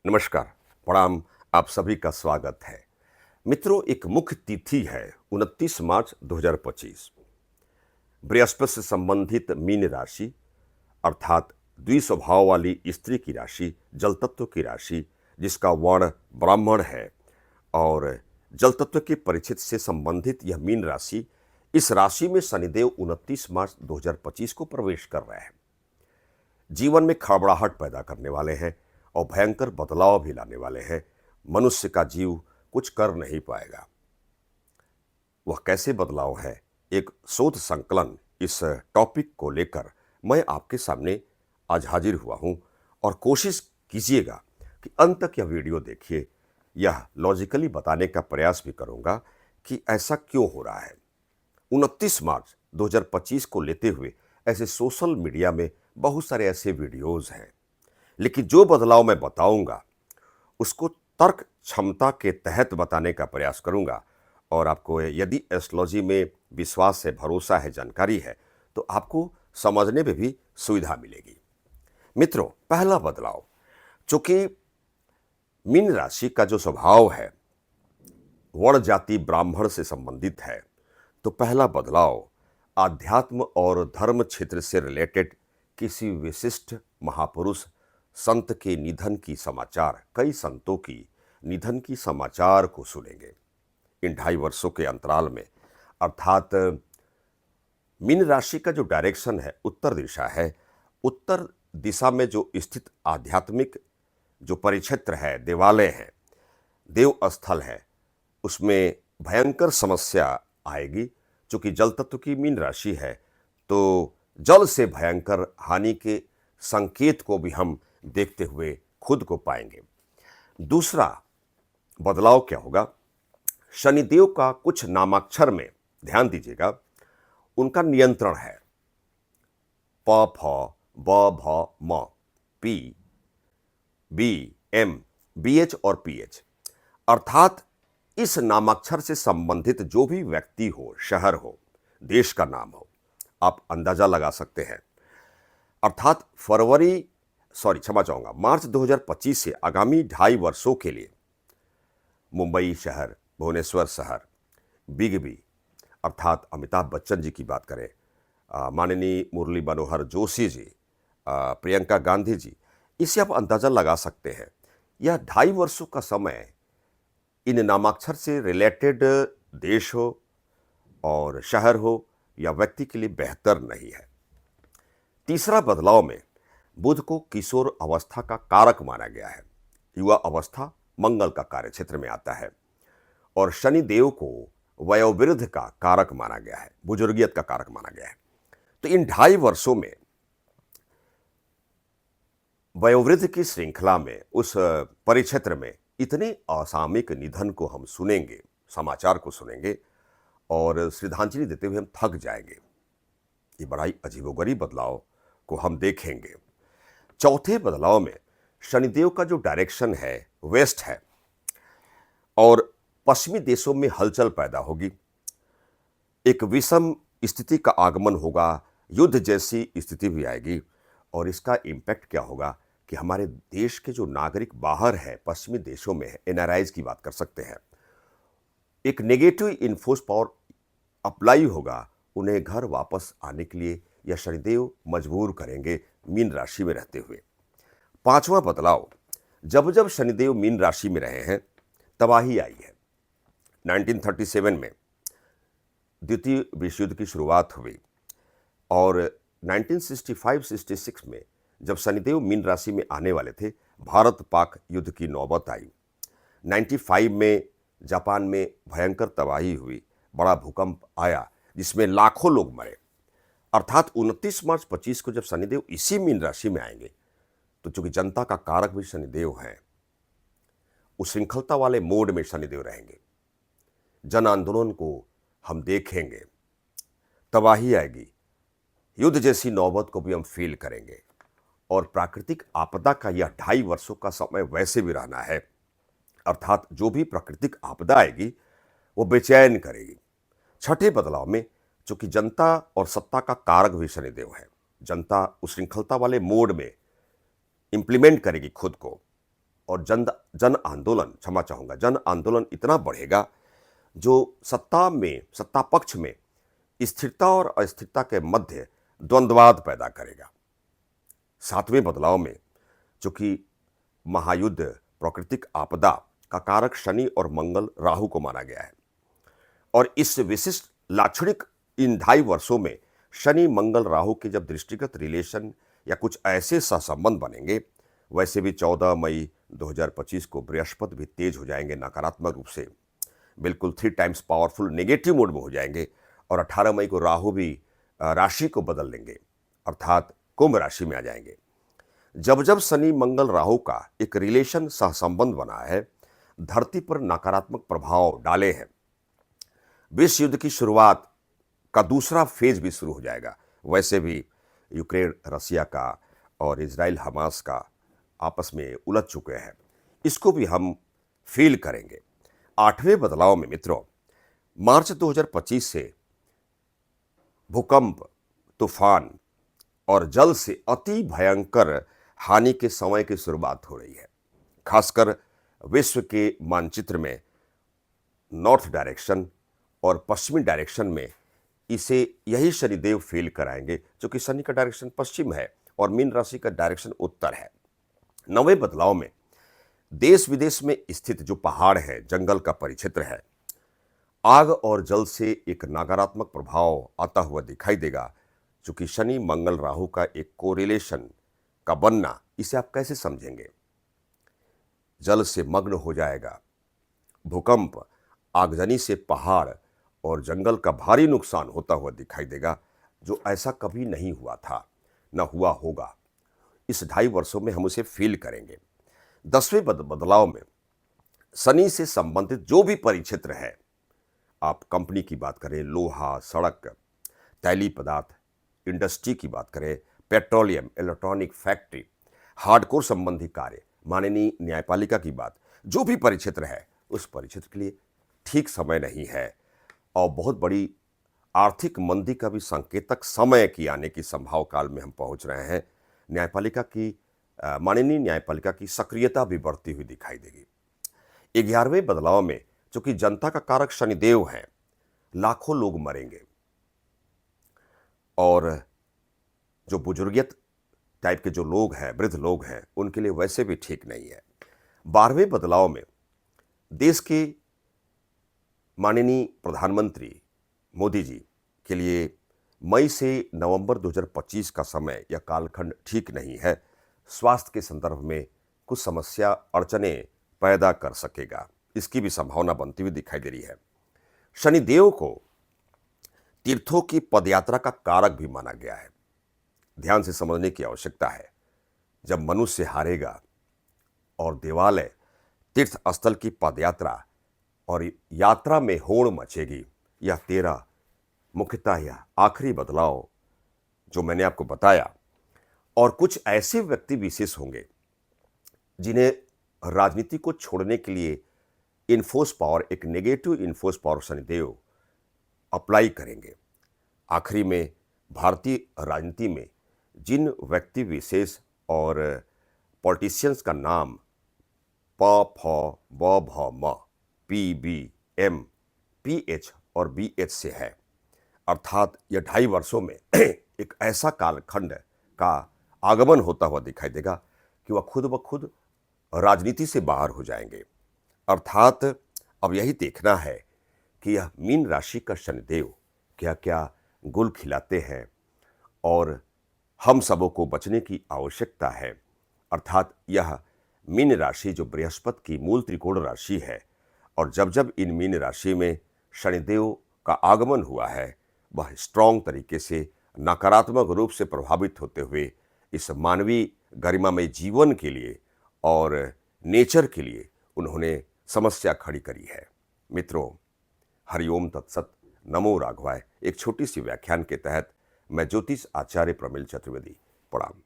नमस्कार, प्रणाम। आप सभी का स्वागत है। मित्रों, एक मुख्य तिथि है 29 मार्च 2025। बृहस्पति से संबंधित मीन राशि अर्थात द्विस्वभाव वाली स्त्री की राशि, जल तत्व की राशि, जिसका वर्ण ब्राह्मण है, और जल तत्व के परिचित से संबंधित यह मीन राशि, इस राशि में शनिदेव 29 मार्च 2025 को प्रवेश कर रहे हैं। जीवन में खड़बड़ाहट पैदा करने वाले हैं और भयंकर बदलाव भी लाने वाले हैं। मनुष्य का जीव कुछ कर नहीं पाएगा। वह कैसे बदलाव है, एक शोध संकलन इस टॉपिक को लेकर मैं आपके सामने आज हाजिर हुआ हूं, और कोशिश कीजिएगा कि अंत तक यह वीडियो देखिए। यह लॉजिकली बताने का प्रयास भी करूंगा कि ऐसा क्यों हो रहा है। 29 मार्च 2025 को लेते हुए ऐसे सोशल मीडिया में बहुत सारे ऐसे वीडियोज हैं, लेकिन जो बदलाव मैं बताऊंगा उसको तर्क क्षमता के तहत बताने का प्रयास करूंगा। और आपको यदि एस्ट्रोलॉजी में विश्वास है, भरोसा है, जानकारी है, तो आपको समझने में भी सुविधा मिलेगी। मित्रों, पहला बदलाव, चूंकि मीन राशि का जो स्वभाव है वर्ण जाति ब्राह्मण से संबंधित है, तो पहला बदलाव आध्यात्म और धर्म क्षेत्र से रिलेटेड किसी विशिष्ट महापुरुष संत के निधन की समाचार, कई संतों की निधन की समाचार को सुनेंगे इन 2.5 वर्षों के अंतराल में। अर्थात मीन राशि का जो डायरेक्शन है, उत्तर दिशा है, उत्तर दिशा में जो स्थित आध्यात्मिक जो परिक्षेत्र है, देवालय है, देव स्थल है, उसमें भयंकर समस्या आएगी। चूंकि जल तत्व की मीन राशि है, तो जल से भयंकर हानि के संकेत को भी हम देखते हुए खुद को पाएंगे। दूसरा बदलाव क्या होगा, शनिदेव का कुछ नामाक्षर में ध्यान दीजिएगा, उनका नियंत्रण है। प फ ब भ म, P B M, B H और पी एच। अर्थात इस नामाक्षर से संबंधित जो भी व्यक्ति हो, शहर हो, देश का नाम हो, आप अंदाजा लगा सकते हैं। अर्थात मार्च 2025 से आगामी 2.5 वर्षों के लिए मुंबई शहर, भुवनेश्वर शहर, बिग बी अर्थात अमिताभ बच्चन जी की बात करें, माननीय मुरली मनोहर जोशी जी, प्रियंका गांधी जी, इससे आप अंदाजा लगा सकते हैं। यह 2.5 वर्षों का समय इन नामाक्षर से रिलेटेड देश हो और शहर हो या व्यक्ति के लिए बेहतर नहीं है। तीसरा बदलाव में बुध को किशोर अवस्था का कारक माना गया है। युवा अवस्था मंगल का कार्य क्षेत्र में आता है, और शनि देव को वयोवृद्ध का कारक माना गया है, बुजुर्गियत का कारक माना गया है। तो इन 2.5 वर्षों में वयोवृद्ध की श्रृंखला में, उस परिक्षेत्र में इतने असामयिक निधन को हम सुनेंगे, समाचार को सुनेंगे, और श्रद्धांजलि देते हुए हम थक जाएंगे। ये बड़ा ही अजीबोगरीब बदलाव को हम देखेंगे। चौथे बदलाव में शनिदेव का जो डायरेक्शन है वेस्ट है, और पश्चिमी देशों में हलचल पैदा होगी। एक विषम स्थिति का आगमन होगा, युद्ध जैसी स्थिति भी आएगी। और इसका इम्पैक्ट क्या होगा कि हमारे देश के जो नागरिक बाहर है, पश्चिमी देशों में है, एनआरआईज की बात कर सकते हैं, एक नेगेटिव इन्फोर्स पावर अप्लाई होगा। उन्हें घर वापस आने के लिए यह शनिदेव मजबूर करेंगे मीन राशि में रहते हुए। पांचवा बदलाव, जब जब शनिदेव मीन राशि में रहे हैं तबाही आई है। 1937 में द्वितीय विश्व युद्ध की शुरुआत हुई, और 1965-66 में जब शनिदेव मीन राशि में आने वाले थे, भारत पाक युद्ध की नौबत आई। 95 में जापान में भयंकर तबाही हुई, बड़ा भूकंप आया जिसमें लाखों लोग मरे। अर्थात 29 मार्च 25 को जब शनिदेव इसी मीन राशि में आएंगे, तो चूंकि जनता का कारक भी शनिदेव है, उस श्रृंखलता वाले मोड में शनिदेव रहेंगे। जन आंदोलन को हम देखेंगे, तबाही आएगी, युद्ध जैसी नौबत को भी हम फील करेंगे, और प्राकृतिक आपदा का यह 2.5 वर्षों का समय वैसे भी रहना है। अर्थात जो भी प्राकृतिक आपदा आएगी वो बेचैन करेगी। छठे बदलाव में चूंकि जनता और सत्ता का कारक भी शनिदेव है, जनता उस श्रृंखलता वाले मोड में इंप्लीमेंट करेगी खुद को, और जन आंदोलन, क्षमा चाहूँगा, जन आंदोलन इतना बढ़ेगा जो सत्ता पक्ष में स्थिरता और अस्थिरता के मध्य द्वंद्वाद पैदा करेगा। 7वें बदलाव में चूंकि महायुद्ध, प्राकृतिक आपदा का कारक शनि और मंगल राहु को माना गया है और इस विशिष्ट लाक्षणिक इन 2.5 वर्षों में शनि मंगल राहु के जब दृष्टिगत रिलेशन या कुछ ऐसे सहसंबंध बनेंगे, वैसे भी 14 मई 2025 को बृहस्पति भी तेज हो जाएंगे नकारात्मक रूप से, बिल्कुल 3 टाइम्स पावरफुल नेगेटिव मोड में हो जाएंगे और 18 मई को राहु भी राशि को बदल लेंगे, अर्थात कुंभ राशि में आ जाएंगे। जब जब शनि मंगल राहु का एक रिलेशन सहसंबंध बना है, धरती पर नकारात्मक प्रभाव डाले हैं। विश्व युद्ध की शुरुआत का दूसरा फेज भी शुरू हो जाएगा। वैसे भी यूक्रेन रसिया का और इजराइल हमास का आपस में उलझ चुके हैं, इसको भी हम फील करेंगे। 8वें बदलाव में मित्रों, मार्च 2025 से भूकंप, तूफान और जल से अति भयंकर हानि के समय की शुरुआत हो रही है। खासकर विश्व के मानचित्र में नॉर्थ डायरेक्शन और पश्चिमी डायरेक्शन में इसे यही शनिदेव फील कराएंगे, क्योंकि शनि का डायरेक्शन पश्चिम है और मीन राशि का डायरेक्शन उत्तर है। 9वें बदलाव में देश विदेश में स्थित जो पहाड़ है, जंगल का परिक्षेत्र है, आग और जल से एक नकारात्मक प्रभाव आता हुआ दिखाई देगा। चूंकि शनि मंगल राहु का एक कोरिलेशन का बनना, इसे आप कैसे समझेंगे? जल से मग्न हो जाएगा, भूकंप, आगजनी से पहाड़ और जंगल का भारी नुकसान होता हुआ दिखाई देगा, जो ऐसा कभी नहीं हुआ था, न हुआ होगा। इस 2.5 वर्षों में हम उसे फील करेंगे। 10वें बदलाव में शनि से संबंधित जो भी परिक्षेत्र है, आप कंपनी की बात करें, लोहा, सड़क, तैलीय पदार्थ, इंडस्ट्री की बात करें, पेट्रोलियम, इलेक्ट्रॉनिक, फैक्ट्री, हार्डकोर संबंधी कार्य, माननीय न्यायपालिका की बात, जो भी परिक्षेत्र है, उस परिक्षेत्र के लिए ठीक समय नहीं है और बहुत बड़ी आर्थिक मंदी का भी संकेतक समय की आने की संभाव काल में हम पहुंच रहे हैं। न्यायपालिका की माननीय न्यायपालिका की सक्रियता भी बढ़ती हुई दिखाई देगी। 11वें बदलाव में चूंकि जनता का कारक शनिदेव है, लाखों लोग मरेंगे और जो बुजुर्गियत टाइप के जो लोग हैं, वृद्ध लोग हैं, उनके लिए वैसे भी ठीक नहीं है। 12वें बदलाव में देश के माननीय प्रधानमंत्री मोदी जी के लिए मई से नवंबर 2025 का समय या कालखंड ठीक नहीं है। स्वास्थ्य के संदर्भ में कुछ समस्या अड़चने पैदा कर सकेगा, इसकी भी संभावना बनती हुई दिखाई दे रही है। शनिदेव को तीर्थों की पदयात्रा का कारक भी माना गया है। ध्यान से समझने की आवश्यकता है। जब मनुष्य हारेगा और देवालय, तीर्थ स्थल की पदयात्रा और यात्रा में होड़ मचेगी, यह 13 मुख्यतः यह आखिरी बदलाव जो मैंने आपको बताया। और कुछ ऐसे व्यक्ति विशेष होंगे जिन्हें राजनीति को छोड़ने के लिए इन्फोर्स पावर, एक negative enforce power Shanidev apply करेंगे। आखिरी में भारतीय राजनीति में जिन व्यक्ति विशेष और पॉलिटिशियंस का नाम प, फ, ब, भ, म, P, B, M, P, H और बी, एच से है, अर्थात यह 2.5 वर्षों में एक ऐसा कालखंड का आगमन होता हुआ दिखाई देगा कि वह खुद ब खुद राजनीति से बाहर हो जाएंगे। अर्थात अब यही देखना है कि यह मीन राशि का शनिदेव क्या क्या गुल खिलाते हैं और हम सबों को बचने की आवश्यकता है। अर्थात यह मीन राशि जो बृहस्पति की मूल त्रिकोण राशि है, और जब जब इन मीन राशि में शनिदेव का आगमन हुआ है, वह स्ट्रॉन्ग तरीके से नकारात्मक रूप से प्रभावित होते हुए इस मानवीय गरिमामय जीवन के लिए और नेचर के लिए उन्होंने समस्या खड़ी करी है। मित्रों, हरिओम तत्सत, नमो राघवाय। एक छोटी सी व्याख्यान के तहत मैं ज्योतिष आचार्य प्रमिल चतुर्वेदी, प्रणाम।